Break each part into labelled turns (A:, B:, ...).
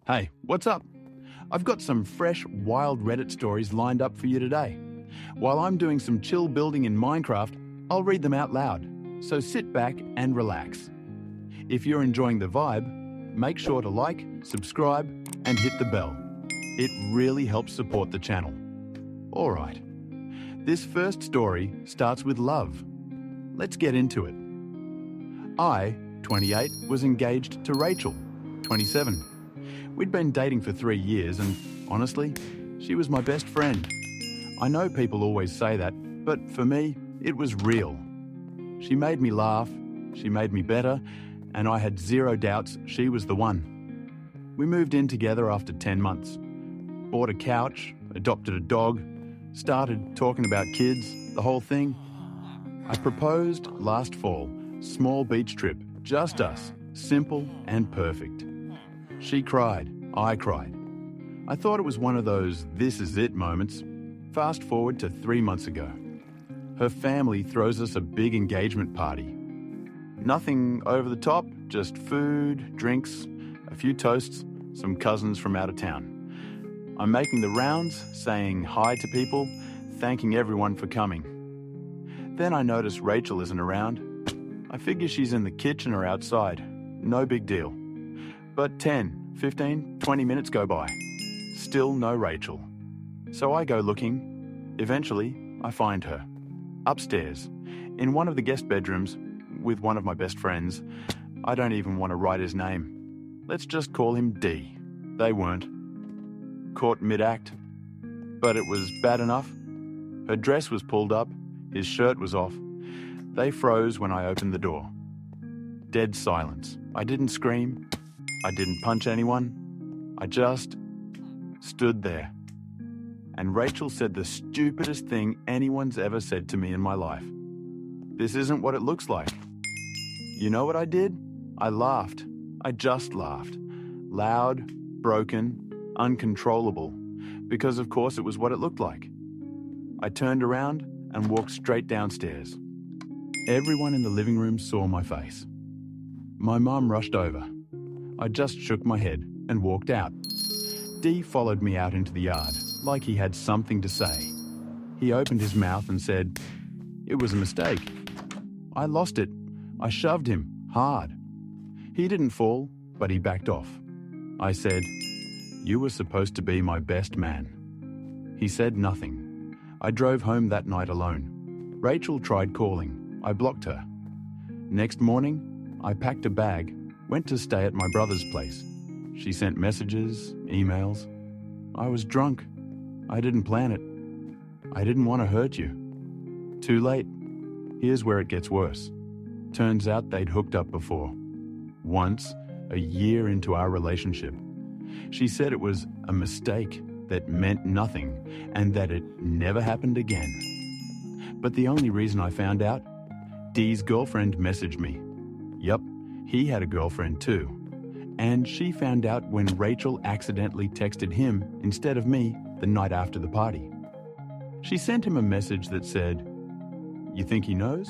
A: Hey, what's up? I've got some fresh, wild Reddit stories lined up for you today. While I'm doing some chill building in Minecraft, I'll read them out loud, so sit back and relax. If you're enjoying the vibe, make sure to like, subscribe, and hit the bell. It really helps support the channel. Alright, this first story starts with love. Let's get into it. I, 28, was engaged to Rachel, 27. We'd been dating for 3 years and, honestly, she was my best friend. I know people always say that, but for me, it was real. She made me laugh, she made me better, and I had zero doubts she was the one. We moved in together after 10 months. Bought a couch, adopted a dog, started talking about kids, the whole thing. I proposed last fall, small beach trip, just us, simple and perfect. She cried, I cried. I thought it was one of those this is it moments. Fast forward to 3 months ago. Her family throws us a big engagement party. Nothing over the top, just food, drinks, a few toasts, some cousins from out of town. I'm making the rounds, saying hi to people, thanking everyone for coming. Then I notice Rachel isn't around. I figure she's in the kitchen or outside. No big deal. But 10, 15, 20 minutes go by. Still no Rachel. So I go looking. Eventually, I find her. Upstairs, in one of the guest bedrooms, with one of my best friends. I don't even want to write his name. Let's just call him D. They weren't. Caught mid-act. But it was bad enough. Her dress was pulled up. His shirt was off. They froze when I opened the door. Dead silence. I didn't scream. I didn't punch anyone. I just stood there. And Rachel said the stupidest thing anyone's ever said to me in my life. This isn't what it looks like. You know what I did? I laughed. I just laughed. Loud, broken, uncontrollable. Because of course it was what it looked like. I turned around and walked straight downstairs. Everyone in the living room saw my face. My mum rushed over. I just shook my head and walked out. D followed me out into the yard, like he had something to say. He opened his mouth and said, "It was a mistake." I lost it. I shoved him, hard. He didn't fall, but he backed off. I said, "You were supposed to be my best man." He said nothing. I drove home that night alone. Rachel tried calling. I blocked her. Next morning, I packed a bag, went to stay at my brother's place. She sent messages, emails. I was drunk. I didn't plan it. I didn't want to hurt you. Too late. Here's where it gets worse. Turns out they'd hooked up before. Once, a year into our relationship. She said it was a mistake that meant nothing and that it never happened again. But the only reason I found out, Dee's girlfriend messaged me. Yup, he had a girlfriend too. And she found out when Rachel accidentally texted him instead of me the night after the party. She sent him a message that said, "You think he knows?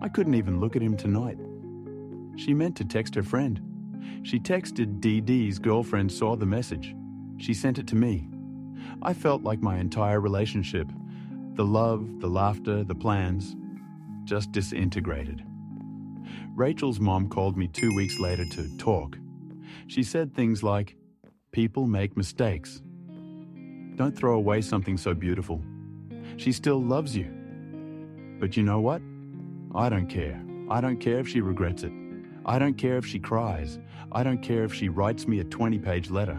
A: I couldn't even look at him tonight." She meant to text her friend. She texted DD's girlfriend saw the message. She sent it to me. I felt like my entire relationship, the love, the laughter, the plans, just disintegrated. Rachel's mom called me 2 weeks later to talk. She said things like, "People make mistakes. Don't throw away something so beautiful. She still loves you." But you know what? I don't care. I don't care if she regrets it. I don't care if she cries. I don't care if she writes me a 20-page letter.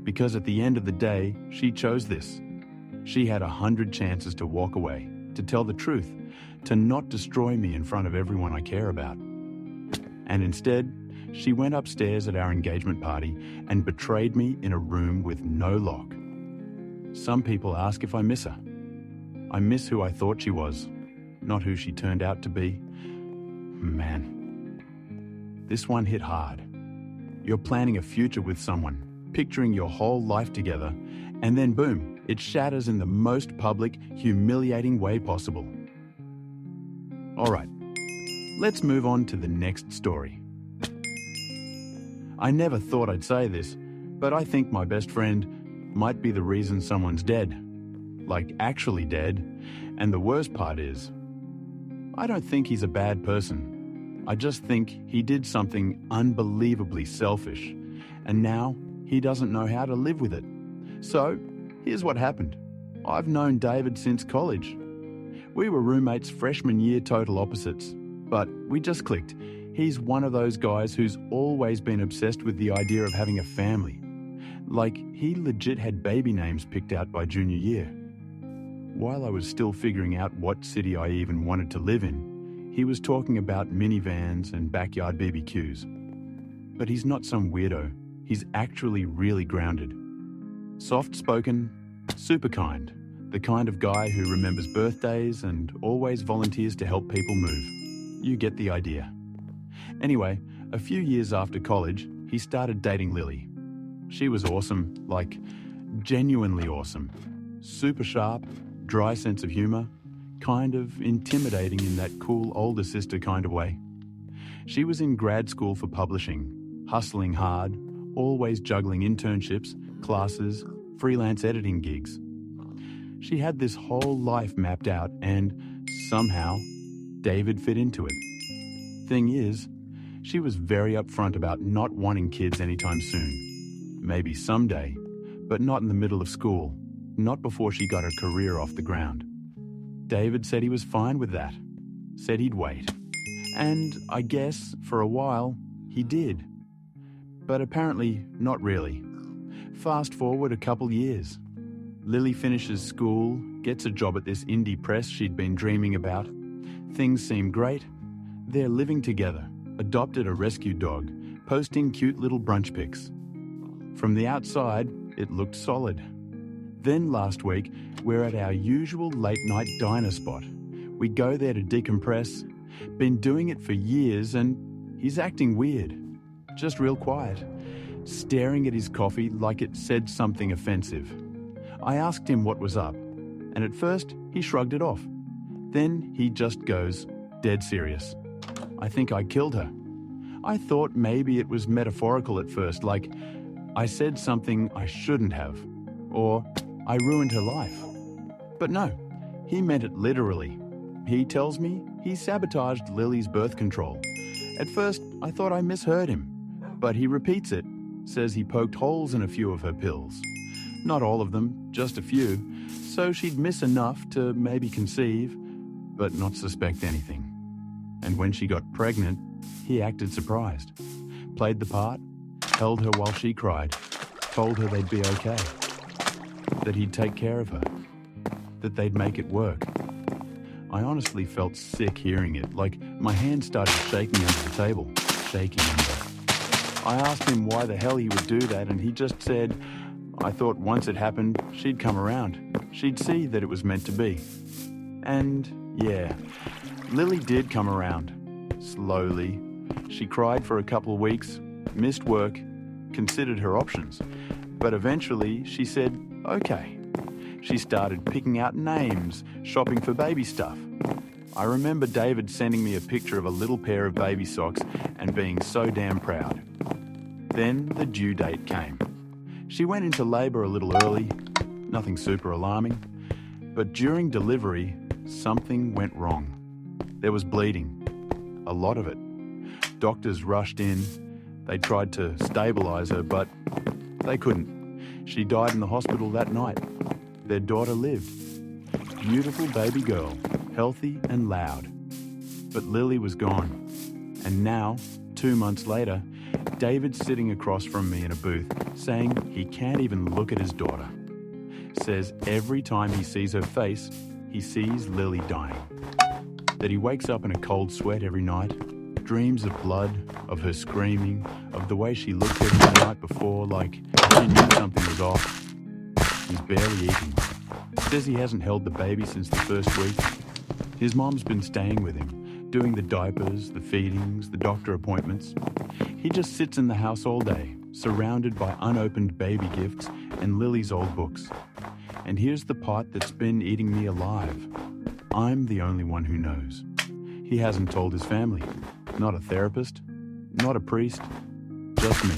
A: Because at the end of the day, she chose this. She had 100 chances to walk away, to tell the truth, to not destroy me in front of everyone I care about. And instead, she went upstairs at our engagement party and betrayed me in a room with no lock. Some people ask if I miss her. I miss who I thought she was, not who she turned out to be. Man, this one hit hard. You're planning a future with someone, picturing your whole life together, and then boom, it shatters in the most public, humiliating way possible. All right, let's move on to the next story. I never thought I'd say this, But I think my best friend might be the reason someone's dead. Like actually dead. And the worst part is, I don't think he's a bad person. I just think he did something unbelievably selfish, and now he doesn't know how to live with it. So, here's what happened. I've known David since college. We were roommates freshman year, total opposites, but we just clicked. He's one of those guys who's always been obsessed with the idea of having a family. Like, he legit had baby names picked out by junior year. While I was still figuring out what city I even wanted to live in, he was talking about minivans and backyard BBQs. But he's not some weirdo. He's actually really grounded. Soft-spoken, super kind. The kind of guy who remembers birthdays and always volunteers to help people move. You get the idea. Anyway, a few years after college, he started dating Lily. She was awesome, like genuinely awesome. Super sharp, dry sense of humor, kind of intimidating in that cool older sister kind of way. She was in grad school for publishing, hustling hard, always juggling internships, classes, freelance editing gigs. She had this whole life mapped out and, somehow, David fit into it. Thing is, she was very upfront about not wanting kids anytime soon. Maybe someday, but not in the middle of school, not before she got her career off the ground. David said he was fine with that, said he'd wait. And I guess, for a while, he did. But apparently, not really. Fast forward a couple years. Lily finishes school, gets a job at this indie press she'd been dreaming about. Things seem great. They're living together, adopted a rescue dog, posting cute little brunch pics. From the outside, it looked solid. Then last week, we're at our usual late-night diner spot. We go there to decompress. Been doing it for years and he's acting weird. Just real quiet. Staring at his coffee like it said something offensive. I asked him what was up, and at first he shrugged it off. Then he just goes, dead serious. I think I killed her. I thought maybe it was metaphorical at first, like I said something I shouldn't have, or I ruined her life. But no, he meant it literally. He tells me he sabotaged Lily's birth control. At first, I thought I misheard him, but he repeats it, says he poked holes in a few of her pills. Not all of them, just a few, so she'd miss enough to maybe conceive, but not suspect anything. And when she got pregnant, he acted surprised. Played the part, held her while she cried, told her they'd be okay, that he'd take care of her, that they'd make it work. I honestly felt sick hearing it, like my hand started shaking under the table, shaking under. I asked him why the hell he would do that, and he just said, I thought once it happened, she'd come around. She'd see that it was meant to be. And yeah, Lily did come around. Slowly. She cried for a couple of weeks, missed work, considered her options. But eventually she said, okay. She started picking out names, shopping for baby stuff. I remember David sending me a picture of a little pair of baby socks and being so damn proud. Then the due date came. She went into labour a little early, nothing super alarming, but during delivery, something went wrong. There was bleeding, a lot of it. Doctors rushed in. They tried to stabilise her, but they couldn't. She died in the hospital that night. Their daughter lived. Beautiful baby girl, healthy and loud. But Lily was gone. And now, 2 months later, David's sitting across from me in a booth saying he can't even look at his daughter. Says every time he sees her face, he sees Lily dying. That he wakes up in a cold sweat every night, dreams of blood, of her screaming, of the way she looked at him the night before like she knew something was off. He's barely eating. Says he hasn't held the baby since the first week. His mom's been staying with him, doing the diapers, the feedings, the doctor appointments. He just sits in the house all day, surrounded by unopened baby gifts and Lily's old books. And here's the part that's been eating me alive. I'm the only one who knows. He hasn't told his family. Not a therapist, not a priest, just me.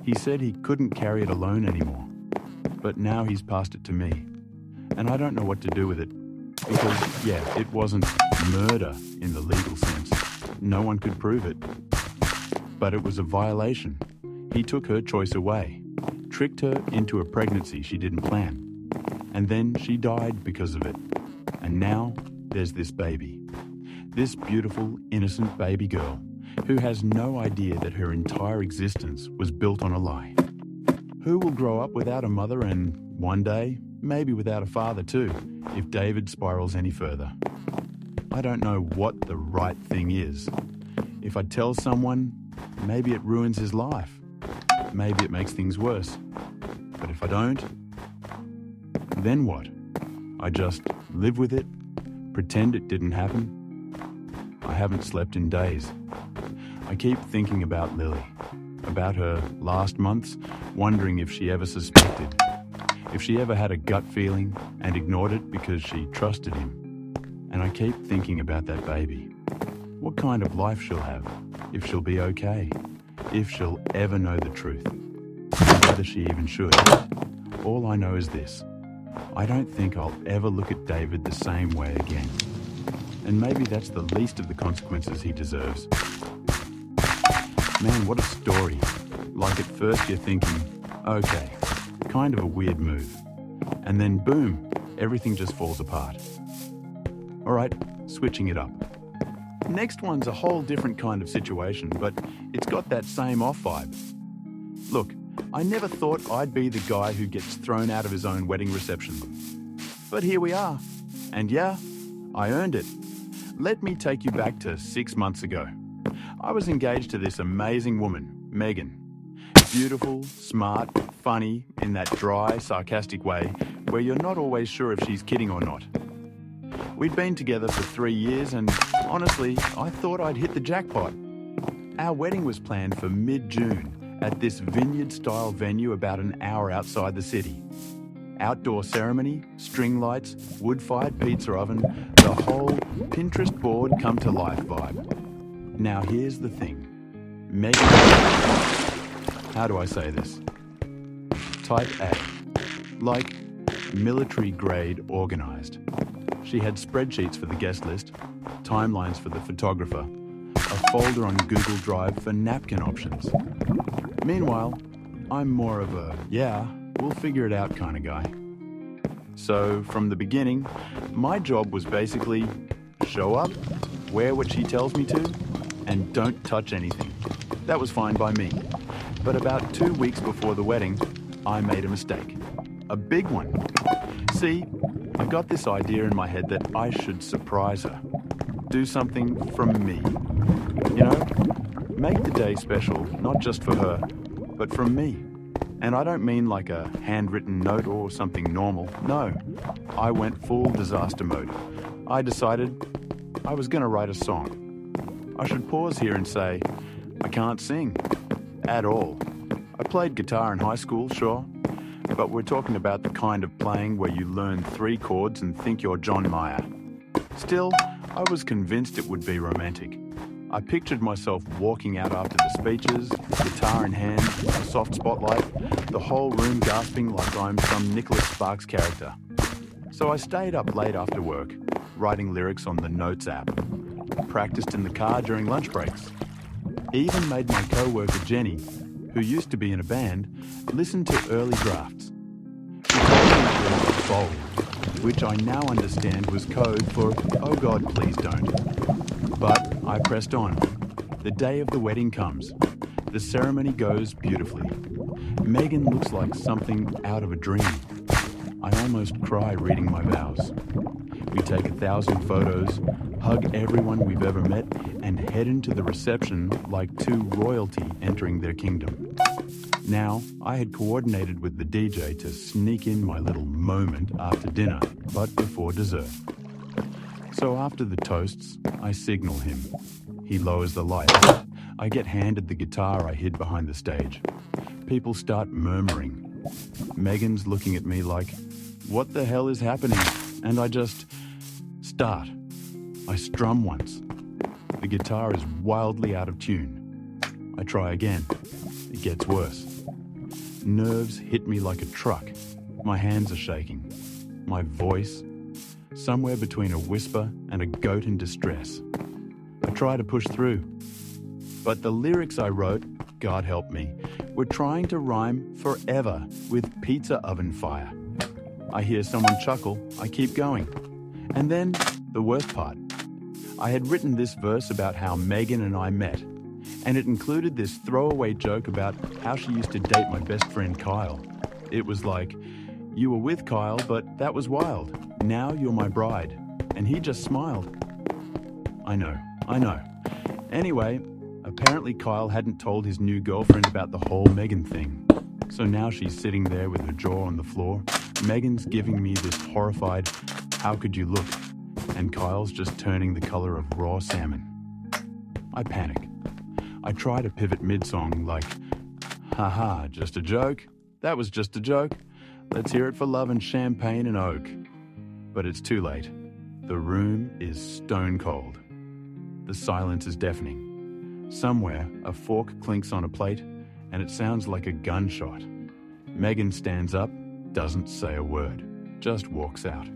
A: He said he couldn't carry it alone anymore, but now he's passed it to me, and I don't know what to do with it. Because, yeah, it wasn't murder in the legal sense. No one could prove it. But it was a violation. He took her choice away, tricked her into a pregnancy she didn't plan, and then she died because of it. And now there's this baby. This beautiful, innocent baby girl who has no idea that her entire existence was built on a lie. Who will grow up without a mother and, one day, maybe without a father too, if David spirals any further? I don't know what the right thing is. If I tell someone, maybe it ruins his life. Maybe it makes things worse. But if I don't, then what? I just live with it, pretend it didn't happen? I haven't slept in days. I keep thinking about Lily, about her last months, wondering if she ever suspected, if she ever had a gut feeling and ignored it because she trusted him. And I keep thinking about that baby. What kind of life she'll have, if she'll be okay, if she'll ever know the truth, whether she even should. All I know is this: I don't think I'll ever look at David the same way again. And maybe that's the least of the consequences he deserves. Man, what a story. Like at first you're thinking, okay, kind of a weird move. And then boom, everything just falls apart. All right, switching it up. Next one's a whole different kind of situation, but it's got that same off vibe. Look, I never thought I'd be the guy who gets thrown out of his own wedding reception. But here we are. And yeah, I earned it. Let me take you back to 6 months ago. I was engaged to this amazing woman, Megan. Beautiful, smart, funny, in that dry, sarcastic way where you're not always sure if she's kidding or not. We'd been together for 3 years and, honestly, I thought I'd hit the jackpot. Our wedding was planned for mid-June at this vineyard-style venue about an hour outside the city. Outdoor ceremony, string lights, wood-fired pizza oven, the whole Pinterest board come to life vibe. Now here's the thing. Megan, how do I say this? Type A, like military grade organized. She had spreadsheets for the guest list, timelines for the photographer, a folder on Google Drive for napkin options. Meanwhile, I'm more of a, yeah, we'll figure it out kind of guy. So from the beginning, my job was basically show up, wear what she tells me to, and don't touch anything. That was fine by me. But about 2 weeks before the wedding, I made a mistake. A big one. See, I got this idea in my head that I should surprise her. Do something from me. You know, make the day special, not just for her, but from me. And I don't mean like a handwritten note or something normal. No, I went full disaster mode. I decided I was going to write a song. I should pause here and say, I can't sing. At all. I played guitar in high school, sure. But we're talking about the kind of playing where you learn 3 chords and think you're John Mayer. Still, I was convinced it would be romantic. I pictured myself walking out after the speeches, guitar in hand, a soft spotlight, the whole room gasping like I'm some Nicholas Sparks character. So I stayed up late after work, writing lyrics on the Notes app, practiced in the car during lunch breaks, even made my co-worker Jenny, who used to be in a band, listen to early drafts. She told me it was bold, which I now understand was code for, oh God, please don't. But I pressed on. The day of the wedding comes. The ceremony goes beautifully. Megan looks like something out of a dream. I almost cry reading my vows. We take 1,000 photos, hug everyone we've ever met, and head into the reception like 2 royalty entering their kingdom. Now, I had coordinated with the DJ to sneak in my little moment after dinner, but before dessert. So after the toasts, I signal him. He lowers the lights. I get handed the guitar I hid behind the stage. People start murmuring. Megan's looking at me like, what the hell is happening? And I just start. I strum once. The guitar is wildly out of tune. I try again. It gets worse. Nerves hit me like a truck. My hands are shaking. My voice, somewhere between a whisper and a goat in distress. I try to push through. But the lyrics I wrote, God help me, were trying to rhyme forever with pizza oven fire. I hear someone chuckle, I keep going. And then, the worst part. I had written this verse about how Megan and I met, and it included this throwaway joke about how she used to date my best friend Kyle. It was like, you were with Kyle, but that was wild. Now you're my bride. And he just smiled. I know. Anyway, apparently Kyle hadn't told his new girlfriend about the whole Megan thing. So now she's sitting there with her jaw on the floor. Megan's giving me this horrified, how could you look? And Kyle's just turning the color of raw salmon. I panic. I try to pivot mid-song like, haha, just a joke? That was just a joke. Let's hear it for love and champagne and oak. But it's too late. The room is stone cold. The silence is deafening. Somewhere, a fork clinks on a plate, and it sounds like a gunshot. Megan stands up, doesn't say a word, just walks out.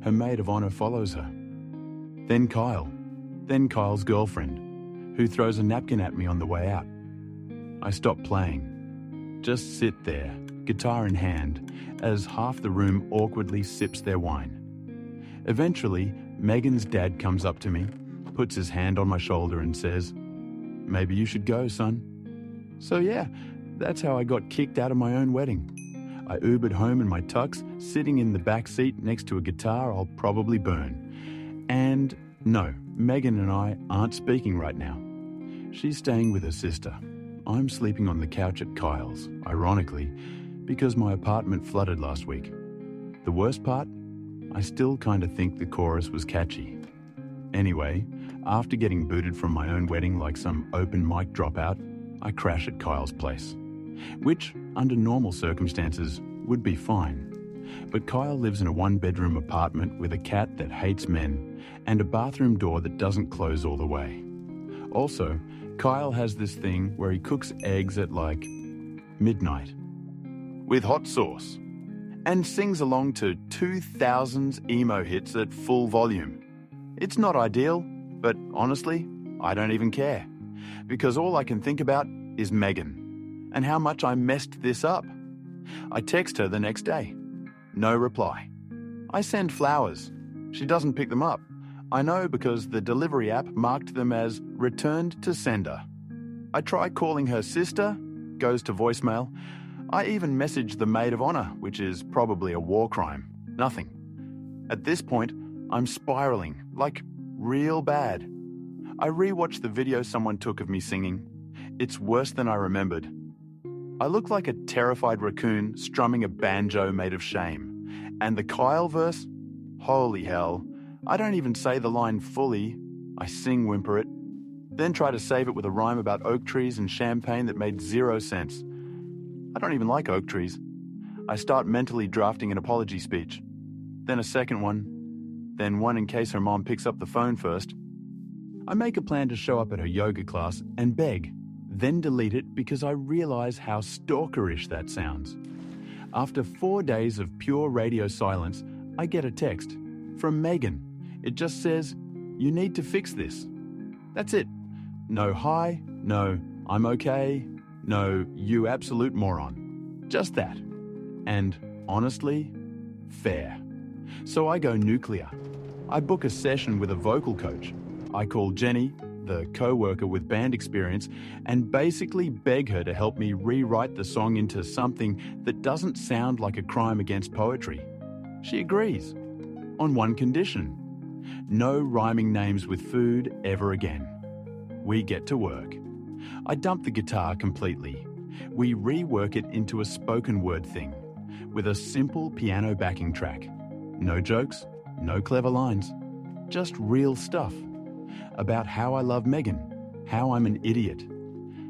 A: Her maid of honor follows her. Then Kyle's girlfriend, who throws a napkin at me on the way out. I stop playing. Just sit there, guitar in hand, as half the room awkwardly sips their wine. Eventually, Megan's dad comes up to me, puts his hand on my shoulder and says, maybe you should go, son. So yeah, that's how I got kicked out of my own wedding. I Ubered home in my tux, sitting in the back seat next to a guitar I'll probably burn. And no, Megan and I aren't speaking right now. She's staying with her sister. I'm sleeping on the couch at Kyle's, ironically, because my apartment flooded last week. The worst part? I still kind of think the chorus was catchy. Anyway, after getting booted from my own wedding like some open mic dropout, I crash at Kyle's place, which, under normal circumstances, would be fine. But Kyle lives in a one-bedroom apartment with a cat that hates men and a bathroom door that doesn't close all the way. Also, Kyle has this thing where he cooks eggs at like midnight with hot sauce and sings along to 2000s emo hits at full volume. It's not ideal, but honestly, I don't even care, because all I can think about is Megan and how much I messed this up. I text her the next day. No reply. I send flowers. She doesn't pick them up. I know because the delivery app marked them as returned to sender. I try calling her sister, goes to voicemail. I even message the maid of honor, which is probably a war crime. Nothing. At this point, I'm spiraling, like real bad. I rewatch the video someone took of me singing. It's worse than I remembered. I look like a terrified raccoon strumming a banjo made of shame. And the Kyle verse? Holy hell. I don't even say the line fully. I sing whimper it, then try to save it with a rhyme about oak trees and champagne that made 0 sense. I don't even like oak trees. I start mentally drafting an apology speech, then a second one, then one in case her mom picks up the phone first. I make a plan to show up at her yoga class and beg, then delete it because I realize how stalkerish that sounds. After 4 days of pure radio silence, I get a text from Megan. It just says, you need to fix this. That's it. No hi, no I'm okay, no you absolute moron. Just that. And honestly, fair. So I go nuclear. I book a session with a vocal coach. I call Jenny, the co-worker with band experience, and basically beg her to help me rewrite the song into something that doesn't sound like a crime against poetry. She agrees. On one condition. No rhyming names with food ever again. We get to work. I dump the guitar completely. We rework it into a spoken word thing with a simple piano backing track. No jokes, no clever lines, just real stuff about how I love Megan, how I'm an idiot,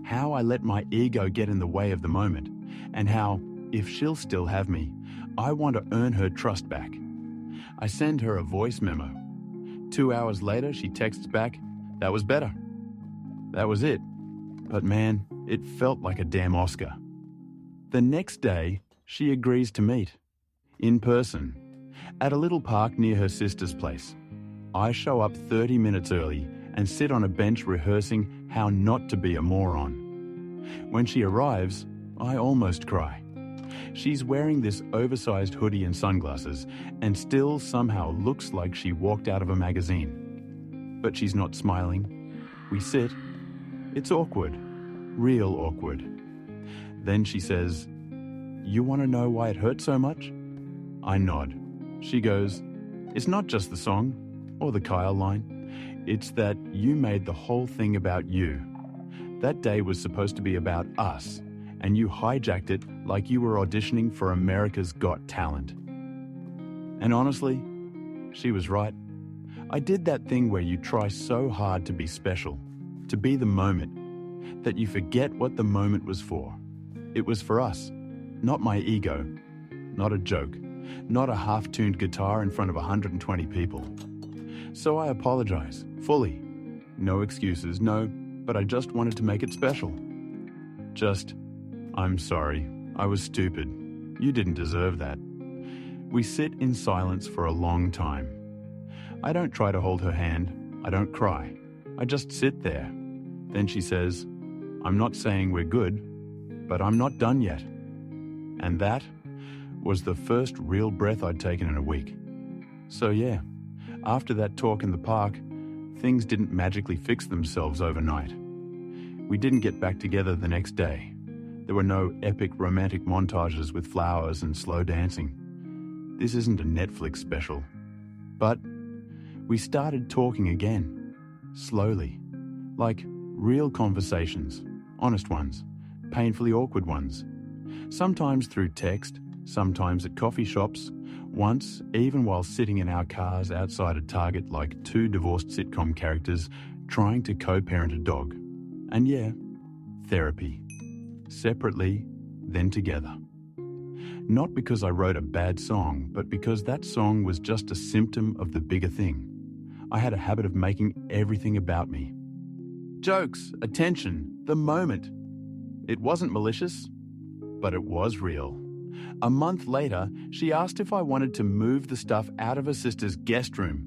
A: how I let my ego get in the way of the moment, and how, if she'll still have me, I want to earn her trust back. I send her a voice memo. 2 hours later, she texts back, that was better. That was it. But man, it felt like a damn Oscar. The next day, she agrees to meet. In person. At a little park near her sister's place. I show up 30 minutes early and sit on a bench rehearsing how not to be a moron. When she arrives, I almost cry. She's wearing this oversized hoodie and sunglasses and still somehow looks like she walked out of a magazine. But she's not smiling. We sit. It's awkward. Real awkward. Then she says, "You want to know why it hurt so much?" I nod. She goes, "It's not just the song or the Kyle line. It's that you made the whole thing about you. That day was supposed to be about us, and you hijacked it like you were auditioning for America's Got Talent." And honestly, she was right. I did that thing where you try so hard to be special, to be the moment, that you forget what the moment was for. It was for us, not my ego, not a joke, not a half-tuned guitar in front of 120 people. So I apologize, fully. No excuses, no, but I just wanted to make it special. I'm sorry, I was stupid. You didn't deserve that. We sit in silence for a long time. I don't try to hold her hand. I don't cry. I just sit there. Then she says, "I'm not saying we're good, but I'm not done yet." And that was the first real breath I'd taken in a week. So yeah, after that talk in the park, things didn't magically fix themselves overnight. We didn't get back together the next day. There were no epic romantic montages with flowers and slow dancing. This isn't a Netflix special. But we started talking again, slowly, like real conversations, honest ones, painfully awkward ones. Sometimes through text, sometimes at coffee shops, once even while sitting in our cars outside a Target like two divorced sitcom characters trying to co-parent a dog. And yeah, therapy. Separately, then together. Not because I wrote a bad song, but because that song was just a symptom of the bigger thing. I had a habit of making everything about me. Jokes, attention, the moment. It wasn't malicious, but it was real. A month later, she asked if I wanted to move the stuff out of her sister's guest room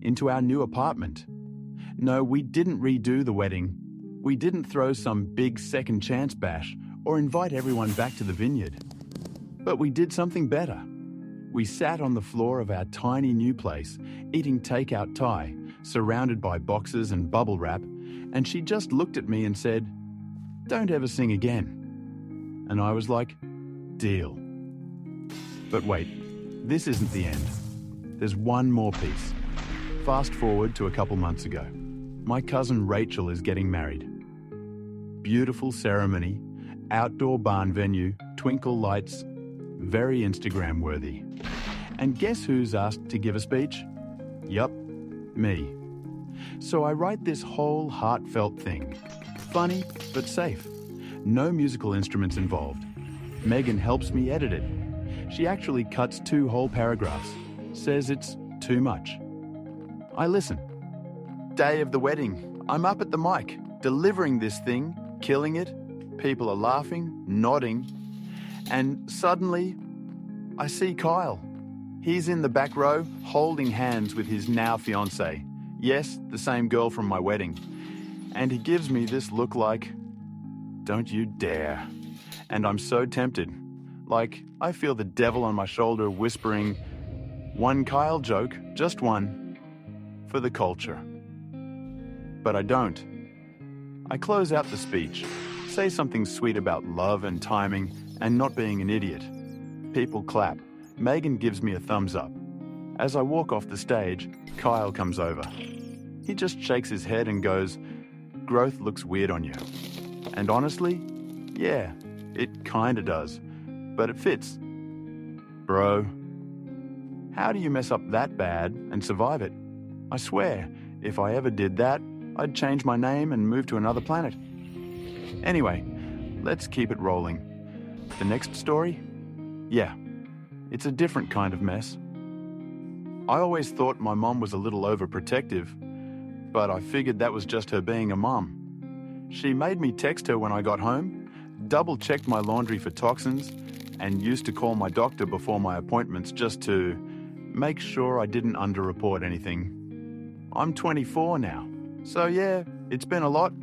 A: into our new apartment. No, we didn't redo the wedding. We didn't throw some big second chance bash or invite everyone back to the vineyard. But we did something better. We sat on the floor of our tiny new place, eating takeout Thai, surrounded by boxes and bubble wrap, and she just looked at me and said, "Don't ever sing again." And I was like, "Deal." But wait, this isn't the end. There's one more piece. Fast forward to a couple months ago. My cousin Rachel is getting married. Beautiful ceremony, outdoor barn venue, twinkle lights, very Instagram worthy. And guess who's asked to give a speech? Yup, me. So I write this whole heartfelt thing. Funny, but safe. No musical instruments involved. Megan helps me edit it. She actually cuts 2 whole paragraphs. Says it's too much. I listen. Day of the wedding. I'm up at the mic, delivering this thing, killing it. People are laughing, nodding. And suddenly, I see Kyle. He's in the back row, holding hands with his now fiancée. Yes, the same girl from my wedding. And he gives me this look like, "Don't you dare." And I'm so tempted. Like, I feel the devil on my shoulder whispering, "One Kyle joke, just one, for the culture." But I don't. I close out the speech, say something sweet about love and timing and not being an idiot. People clap. Megan gives me a thumbs up. As I walk off the stage, Kyle comes over. He just shakes his head and goes, "Growth looks weird on you." And honestly, yeah, it kinda does. But it fits. Bro, how do you mess up that bad and survive it? I swear, if I ever did that, I'd change my name and move to another planet. Anyway, let's keep it rolling. The next story? Yeah, it's a different kind of mess. I always thought my mom was a little overprotective, but I figured that was just her being a mom. She made me text her when I got home, double-checked my laundry for toxins and used to call my doctor before my appointments just to make sure I didn't underreport anything. I'm 24 now, so yeah, it's been a lot,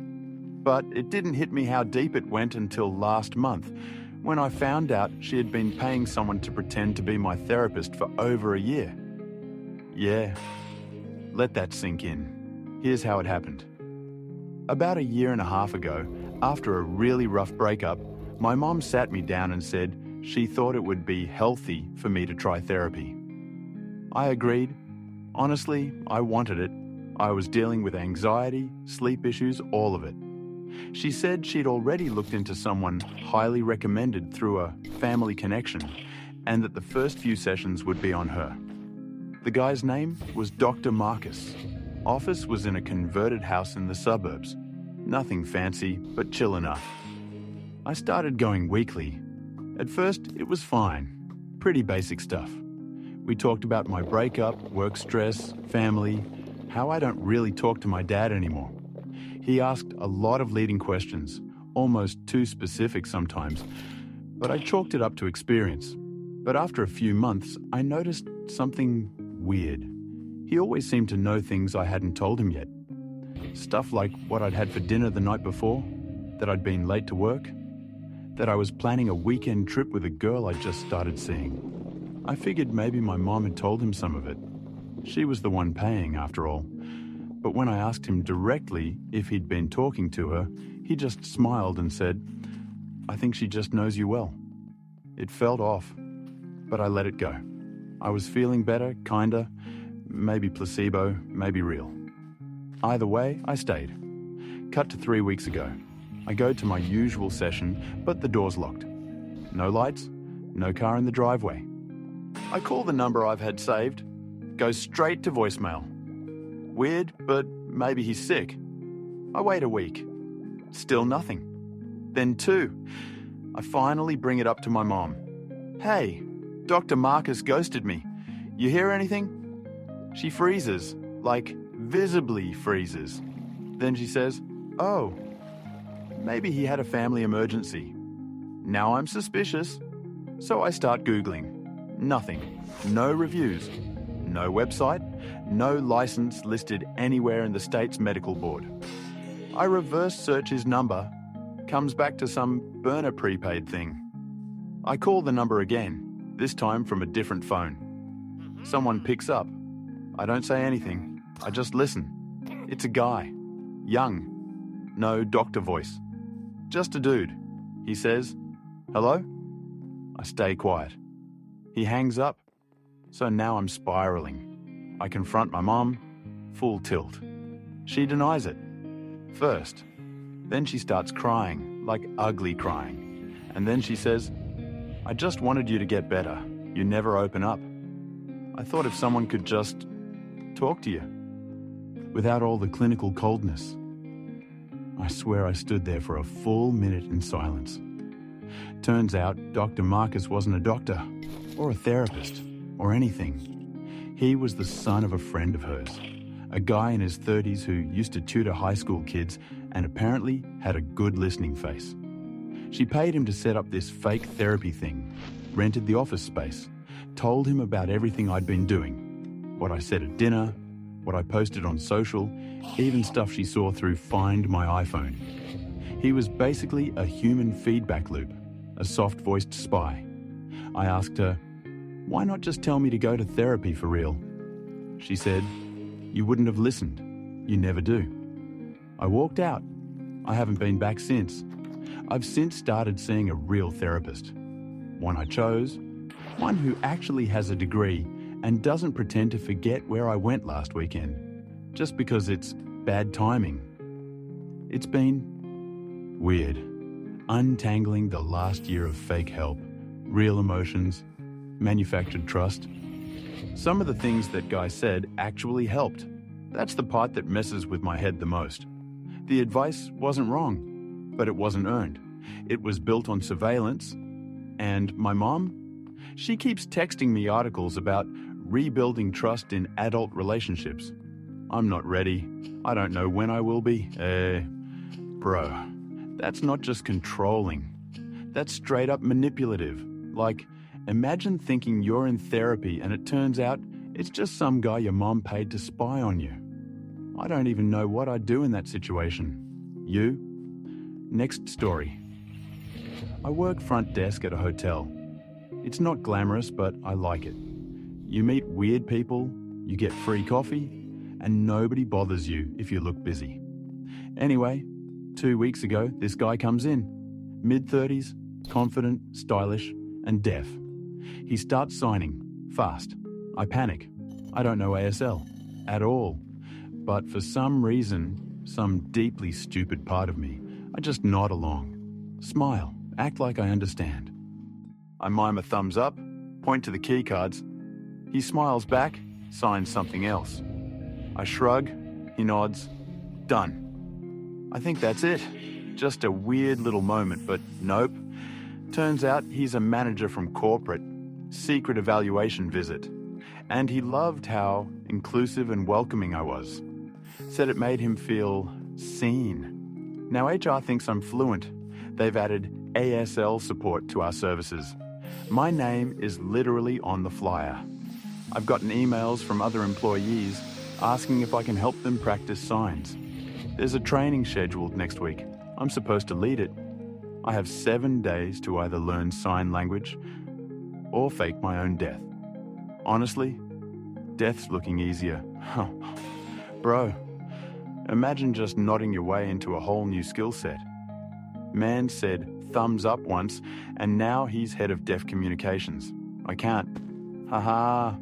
A: but it didn't hit me how deep it went until last month, when I found out she had been paying someone to pretend to be my therapist for over a year. Yeah, let that sink in. Here's how it happened. About a year and a half ago, after a really rough breakup, my mom sat me down and said she thought it would be healthy for me to try therapy. I agreed. Honestly, I wanted it. I was dealing with anxiety, sleep issues, all of it. She said she'd already looked into someone highly recommended through a family connection, and that the first few sessions would be on her. The guy's name was Dr. Marcus. Office was in a converted house in the suburbs. Nothing fancy, but chill enough. I started going weekly. At first, it was fine. Pretty basic stuff. We talked about my breakup, work stress, family, how I don't really talk to my dad anymore. He asked a lot of leading questions, almost too specific sometimes, but I chalked it up to experience. But after a few months, I noticed something weird. He always seemed to know things I hadn't told him yet. Stuff like what I'd had for dinner the night before, that I'd been late to work, that I was planning a weekend trip with a girl I'd just started seeing. I figured maybe my mom had told him some of it. She was the one paying, after all. But when I asked him directly if he'd been talking to her, he just smiled and said, "I think she just knows you well." It felt off, but I let it go. I was feeling better, kinda, maybe placebo, maybe real. Either way, I stayed. Cut to 3 weeks ago. I go to my usual session, but the door's locked. No lights, no car in the driveway. I call the number I've had saved, goes straight to voicemail. Weird, but maybe he's sick. I wait a week. Still nothing. Then 2. I finally bring it up to my mom. "Hey, Dr. Marcus ghosted me. You hear anything?" She freezes, like visibly freezes. Then she says, "Oh, maybe he had a family emergency." Now I'm suspicious. So I start Googling. Nothing. No reviews. No website. No license listed anywhere in the state's medical board. I reverse search his number. Comes back to some burner prepaid thing. I call the number again, this time from a different phone. Someone picks up. I don't say anything. I just listen. It's a guy. Young. No doctor voice. Just a dude. He says, "Hello?" I stay quiet. He hangs up. So now I'm spiraling. I confront my mom. Full tilt. She denies it. First. Then she starts crying, like ugly crying. And then she says, "I just wanted you to get better. You never open up. I thought if someone could just talk to you without all the clinical coldness." I swear I stood there for a full minute in silence. Turns out Dr. Marcus wasn't a doctor or a therapist or anything. He was the son of a friend of hers, a guy in his 30s who used to tutor high school kids and apparently had a good listening face. She paid him to set up this fake therapy thing, rented the office space, told him about everything I'd been doing, what I said at dinner, what I posted on social, even stuff she saw through Find My iPhone. He was basically a human feedback loop, a soft-voiced spy. I asked her, "Why not just tell me to go to therapy for real?" She said, "You wouldn't have listened. You never do." I walked out. I haven't been back since. I've since started seeing a real therapist. One I chose, one who actually has a degree and doesn't pretend to forget where I went last weekend, just because it's bad timing. It's been weird, untangling the last year of fake help, real emotions, manufactured trust. Some of the things that guy said actually helped. That's the part that messes with my head the most. The advice wasn't wrong, but it wasn't earned. It was built on surveillance. And my mom? She keeps texting me articles about rebuilding trust in adult relationships. I'm not ready. I don't know when I will be. Bro, that's not just controlling. That's straight up manipulative. Like, imagine thinking you're in therapy and it turns out it's just some guy your mom paid to spy on you. I don't even know what I'd do in that situation. You? Next story. I work front desk at a hotel. It's not glamorous, but I like it. You meet weird people, you get free coffee, and nobody bothers you if you look busy. Anyway, 2 weeks ago, this guy comes in. Mid-30s, confident, stylish, and deaf. He starts signing, fast. I panic. I don't know ASL, at all. But for some reason, some deeply stupid part of me, I just nod along. Smile, act like I understand. I mime a thumbs up, point to the key cards. He smiles back, signs something else. I shrug, he nods. Done. I think that's it. Just a weird little moment, but nope. Turns out he's a manager from corporate. Secret evaluation visit. And he loved how inclusive and welcoming I was. Said it made him feel seen. Now HR thinks I'm fluent. They've added ASL support to our services. My name is literally on the flyer. I've gotten emails from other employees asking if I can help them practice signs. There's a training scheduled next week. I'm supposed to lead it. I have 7 days to either learn sign language or fake my own death. Honestly, death's looking easier. Bro, imagine just nodding your way into a whole new skill set. Man said thumbs up once, and now he's head of deaf communications. I can't. Haha.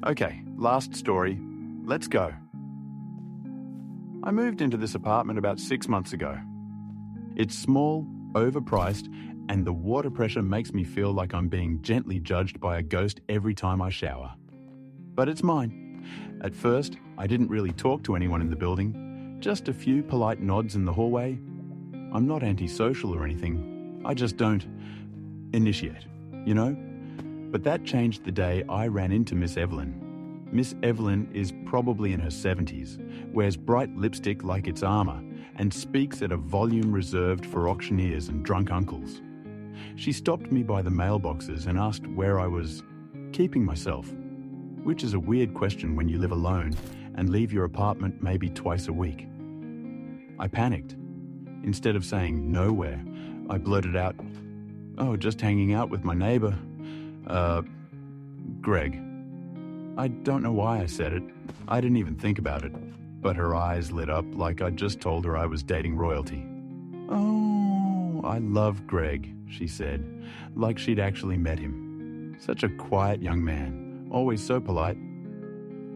A: Okay, last story. Let's go. I moved into this apartment about 6 months ago. It's small, overpriced, and the water pressure makes me feel like I'm being gently judged by a ghost every time I shower. But it's mine. At first, I didn't really talk to anyone in the building, just a few polite nods in the hallway. I'm not antisocial or anything. I just don't initiate, you know? But that changed the day I ran into Miss Evelyn. Miss Evelyn is probably in her 70s, wears bright lipstick like it's armor, and speaks at a volume reserved for auctioneers and drunk uncles. She stopped me by the mailboxes and asked where I was keeping myself, which is a weird question when you live alone and leave your apartment maybe twice a week. I panicked. Instead of saying nowhere, I blurted out, "Oh, just hanging out with my neighbor, Greg." I don't know why I said it. I didn't even think about it. But her eyes lit up like I'd just told her I was dating royalty. "Oh, I love Greg," she said, like she'd actually met him. Such a quiet young man, always so polite.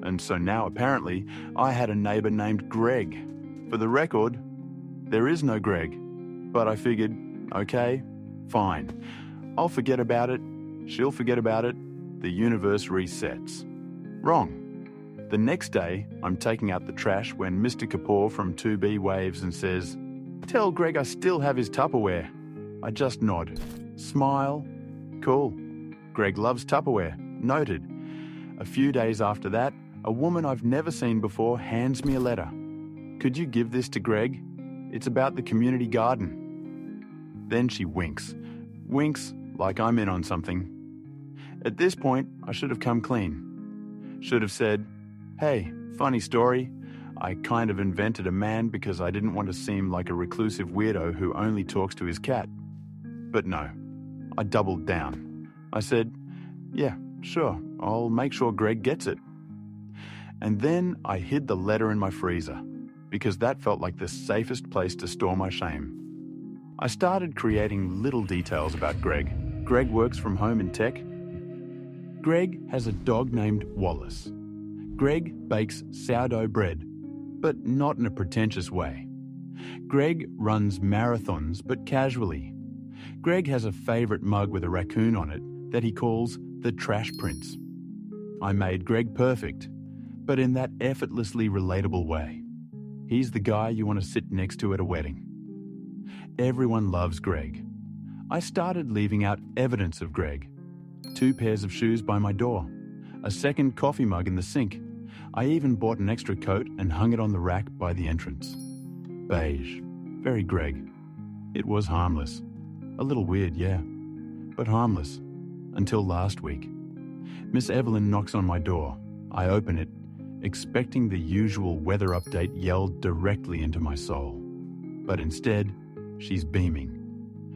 A: And so now apparently I had a neighbor named Greg. For the record, there is no Greg. But I figured, okay, fine. I'll forget about it. She'll forget about it. The universe resets. Wrong. The next day, I'm taking out the trash when Mr. Kapoor from 2B waves and says, "Tell Greg I still have his Tupperware." I just nod. Smile. Cool. Greg loves Tupperware. Noted. A few days after that, a woman I've never seen before hands me a letter. "Could you give this to Greg? It's about the community garden." Then she winks. Winks like I'm in on something. At this point, I should have come clean. Should have said, "Hey, funny story. I kind of invented a man because I didn't want to seem like a reclusive weirdo who only talks to his cat." But no, I doubled down. I said, "Yeah, sure, I'll make sure Greg gets it." And then I hid the letter in my freezer, because that felt like the safest place to store my shame. I started creating little details about Greg. Greg works from home in tech. Greg has a dog named Wallace. Greg bakes sourdough bread, but not in a pretentious way. Greg runs marathons, but casually. Greg has a favourite mug with a raccoon on it that he calls the Trash Prince. I made Greg perfect, but in that effortlessly relatable way. He's the guy you want to sit next to at a wedding. Everyone loves Greg. I started leaving out evidence of Greg. 2 pairs of shoes by my door, a second coffee mug in the sink. I even bought an extra coat and hung it on the rack by the entrance. Beige. Very Greg. It was harmless. A little weird, yeah, but harmless. Until last week. Miss Evelyn knocks on my door. I open it, expecting the usual weather update yelled directly into my soul. But instead, she's beaming.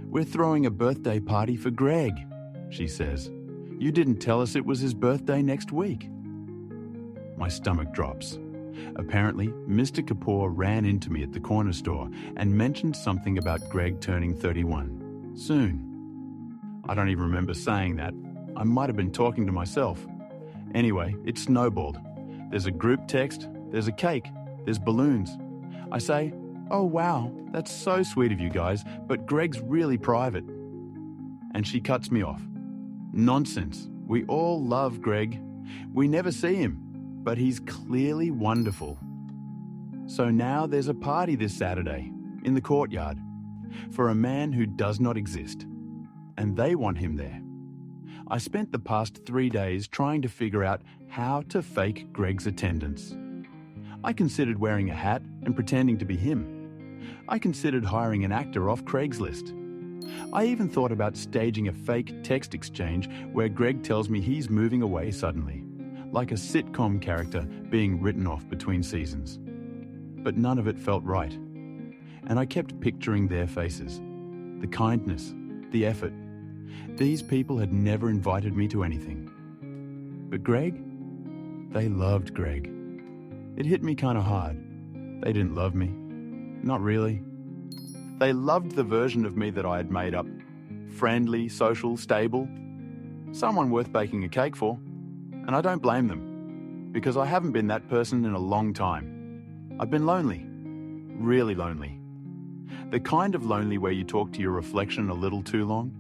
A: "We're throwing a birthday party for Greg," she says. "You didn't tell us it was his birthday next week." My stomach drops. Apparently, Mr. Kapoor ran into me at the corner store and mentioned something about Greg turning 31 soon. I don't even remember saying that. I might have been talking to myself. Anyway, it snowballed. There's a group text, there's a cake, there's balloons. I say, "Oh wow, that's so sweet of you guys, but Greg's really private." And she cuts me off. "Nonsense. We all love Greg. We never see him, but he's clearly wonderful." So now there's a party this Saturday, in the courtyard, for a man who does not exist. And they want him there. I spent the past 3 days trying to figure out how to fake Greg's attendance. I considered wearing a hat and pretending to be him. I considered hiring an actor off Craigslist. I even thought about staging a fake text exchange where Greg tells me he's moving away suddenly, like a sitcom character being written off between seasons. But none of it felt right. And I kept picturing their faces, the kindness, the effort. These people had never invited me to anything. But Greg? They loved Greg. It hit me kind of hard. They didn't love me. Not really. They loved the version of me that I had made up. Friendly, social, stable. Someone worth baking a cake for. And I don't blame them, because I haven't been that person in a long time. I've been lonely. Really lonely. The kind of lonely where you talk to your reflection a little too long.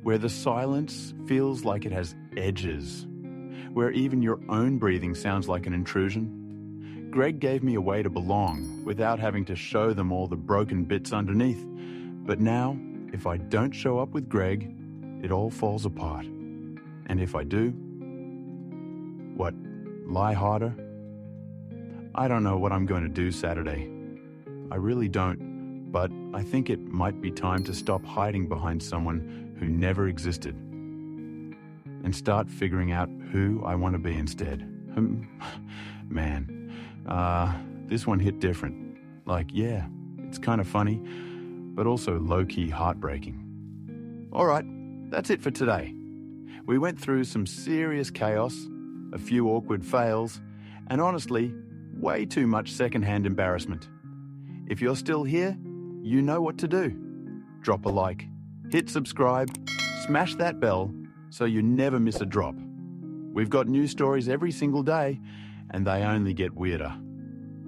A: Where the silence feels like it has edges. Where even your own breathing sounds like an intrusion. Greg gave me a way to belong without having to show them all the broken bits underneath. But now, if I don't show up with Greg, it all falls apart. And if I do, what, lie harder? I don't know what I'm going to do Saturday. I really don't, but I think it might be time to stop hiding behind someone who never existed and start figuring out who I want to be instead. Man, this one hit different. Like, yeah, it's kind of funny, but also low-key heartbreaking. All right, that's it for today. We went through some serious chaos, a few awkward fails, and honestly, way too much secondhand embarrassment. If you're still here, you know what to do. Drop a like, hit subscribe, smash that bell so you never miss a drop. We've got new stories every single day, and they only get weirder.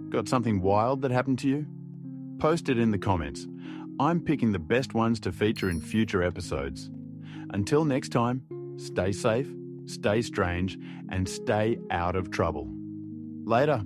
A: Got something wild that happened to you? Post it in the comments. I'm picking the best ones to feature in future episodes. Until next time, stay safe, stay strange, and stay out of trouble. Later.